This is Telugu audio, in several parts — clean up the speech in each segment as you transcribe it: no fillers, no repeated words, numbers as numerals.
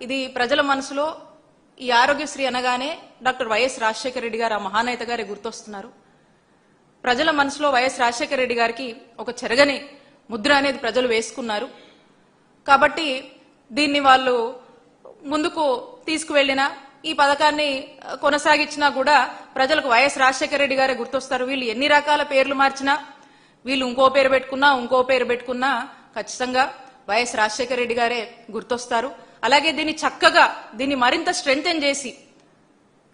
ఇది ప్రజల మనసులో ఈ ఆరోగ్యశ్రీ అనగానే డాక్టర్ వైఎస్ రాజశేఖర రెడ్డి గారు ఆ మహానేత గారే గుర్తొస్తున్నారు. ప్రజల మనసులో వైఎస్ రాజశేఖర రెడ్డి గారికి ఒక చెరగని ముద్ర అనేది ప్రజలు వేసుకున్నారు. కాబట్టి దీన్ని వాళ్ళు ముందుకు తీసుకువెళ్లినా ఈ పథకాన్ని కొనసాగించినా కూడా ప్రజలకు వైఎస్ రాజశేఖర రెడ్డి గారే గుర్తొస్తారు. వీళ్ళు ఎన్ని రకాల పేర్లు మార్చినా, వీళ్ళు ఇంకో పేరు పెట్టుకున్నా ఖచ్చితంగా వైఎస్ రాజశేఖర రెడ్డి గారే గుర్తొస్తారు. అలాగే దీన్ని మరింత స్ట్రెంథెన్ చేసి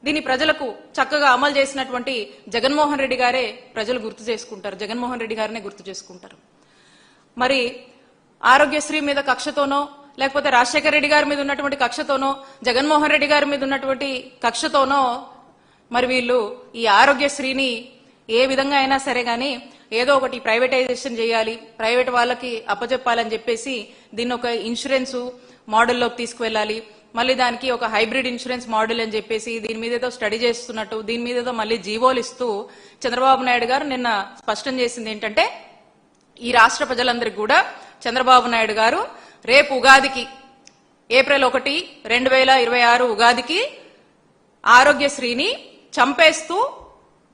దీన్ని ప్రజలకు చక్కగా అమలు చేసినటువంటి జగన్మోహన్ రెడ్డి గారే ప్రజలు జగన్మోహన్ రెడ్డి గారినే గుర్తు చేసుకుంటారు. మరి ఆరోగ్యశ్రీ మీద కక్షతోనో లేకపోతే రాజశేఖర రెడ్డి గారి మీద ఉన్నటువంటి కక్షతోనో జగన్మోహన్ రెడ్డి గారి మీద ఉన్నటువంటి కక్షతోనో మరి వీళ్ళు ఈ ఆరోగ్యశ్రీని ఏ విధంగా అయినా సరే గాని ఏదో ఒకటి ప్రైవేటైజేషన్ చేయాలి, ప్రైవేట్ వాళ్ళకి అప్పచెప్పాలని చెప్పేసి దీన్ని ఒక ఇన్సూరెన్స్ మోడల్లోకి తీసుకువెళ్ళాలి, మళ్ళీ దానికి ఒక హైబ్రిడ్ ఇన్సూరెన్స్ మోడల్ అని చెప్పేసి దీని మీద ఏదో స్టడీ చేస్తున్నట్టు దీని మీద ఏదో మళ్ళీ జీవోలు ఇస్తూ చంద్రబాబు నాయుడు గారు నిన్న స్పష్టం చేసింది ఏంటంటే ఈ రాష్ట్ర ప్రజలందరికీ కూడా చంద్రబాబు నాయుడు గారు రేపు ఉగాదికి ఏప్రిల్ 1, 2026 ఉగాదికి ఆరోగ్యశ్రీని చంపేస్తూ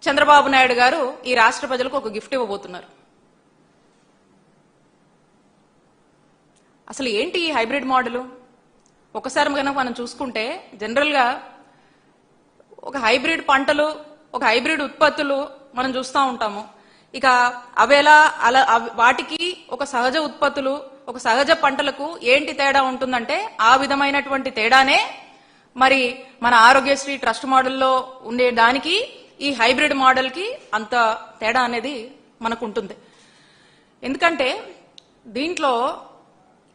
చంద్రబాబు నాయుడు గారు ఈ రాష్ట్ర ప్రజలకు ఒక గిఫ్ట్ ఇవ్వబోతున్నారు. అసలు ఏంటి ఈ హైబ్రిడ్ మోడల్? ఒకసారి కనుక మనం చూసుకుంటే జనరల్ గా ఒక హైబ్రిడ్ పంటలు, ఒక హైబ్రిడ్ ఉత్పత్తులు మనం చూస్తూ ఉంటాము. ఇక వాటికి ఒక సహజ ఉత్పత్తులు, ఒక సహజ పంటలకు ఏంటి తేడా ఉంటుందంటే ఆ విధమైనటువంటి తేడానే మరి మన ఆరోగ్యశ్రీ ట్రస్ట్ మోడల్లో ఉండే దానికి ఈ హైబ్రిడ్ మోడల్ కి అంత తేడా అనేది మనకు ఉంటుంది. ఎందుకంటే దీంట్లో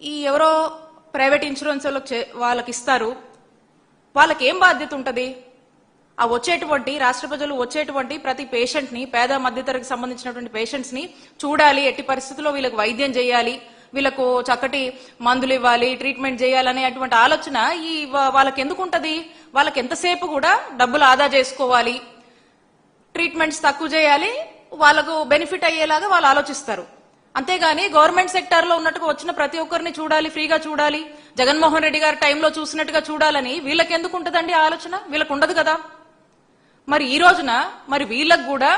ఈ ఎవరో ప్రైవేట్ ఇన్సూరెన్స్ వాళ్ళకి ఇస్తారు, వాళ్ళకి ఏం బాధ్యత ఉంటుంది? ఆ వచ్చేటువంటి రాష్ట్ర ప్రజలు వచ్చేటువంటి ప్రతి పేషెంట్ ని, పేద మధ్యతరగతికి సంబంధించినటువంటి పేషెంట్స్ ని చూడాలి, ఎట్టి పరిస్థితుల్లో వీళ్ళకి వైద్యం చేయాలి, వీళ్ళకు చక్కటి మందులు ఇవ్వాలి, ట్రీట్మెంట్ చేయాలనే అటువంటి ఆలోచన వాళ్ళకి ఎందుకు ఉంటది? వాళ్ళకి ఎంతసేపు కూడా డబ్బులు ఆదా చేసుకోవాలి, ట్రీట్మెంట్స్ తక్కువ చేయాలి, వాళ్ళకు బెనిఫిట్ అయ్యేలాగా వాళ్ళు ఆలోచిస్తారు. అంతేగాని గవర్నమెంట్ సెక్టార్ లో ఉన్నట్టుగా వచ్చిన ప్రతి ఒక్కరిని చూడాలి, ఫ్రీగా చూడాలి, జగన్మోహన్ రెడ్డి గారి టైంలో చూసినట్టుగా చూడాలని వీళ్ళకి ఎందుకు ఉంటదండి ఆలోచన? వీళ్ళకు ఉండదు కదా. మరి ఈ రోజున మరి వీళ్ళకు కూడా